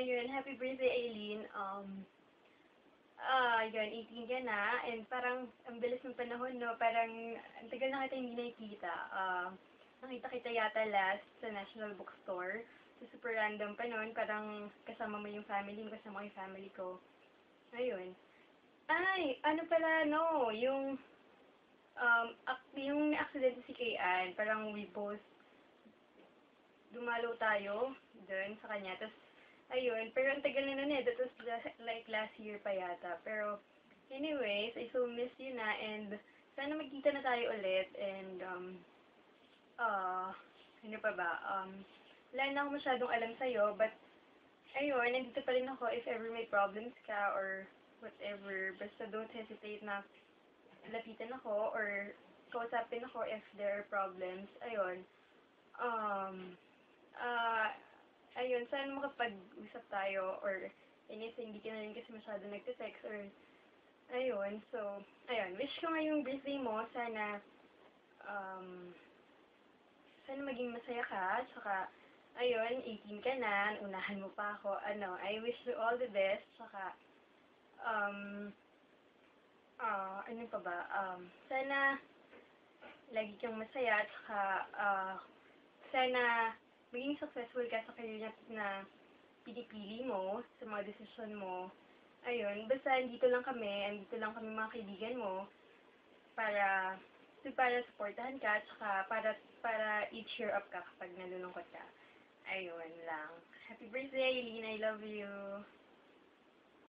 ayun, happy birthday, Aileen. Yun, 18 ka na, and parang, ang bilis ng panahon, no? Parang, ang tagal na kita hindi nakikita. Nakita kita yata last sa National Bookstore. So, super random pa noon, parang kasama mo yung family mo, kasama ko yung family ko. Ayun. Ay, ano pala, no? Yung na-accident si Kay Ann, parang we both dumalo tayo dun sa kanya. Tapos, ayun, pero ang tagal na nun eh. That was like last year pa yata. Pero, anyways, I so miss you na, and sana magkita na tayo ulit, and, ano pa ba, wala na ako masyadong alam sa'yo, but, ayun, nandito pa rin ako if ever may problems ka, or whatever. Basta don't hesitate na lapitan ako, or kausapin ako if there are problems. Ayun. Um, ah, ayun, sana makapag-usap tayo, or anything, hindi ka na rin kasi masyado nagte-text, or, ayun, so, ayun, wish ko ngayong birthday mo, um, sana maging masaya ka, tsaka, ayun, 18 ka na, unahan mo pa ako, I wish you all the best, tsaka, um, ano pa ba, sana, lagi kang masaya, tsaka, sana, maging successful ka sa career na pinipili mo, sa mga desisyon mo. Ayun, basta andito lang kami mga kaibigan mo, para, para supportahan ka, tsaka para i-cheer up ka kapag nalulungkot ka. Ayun lang. Happy birthday, Eileen. I love you.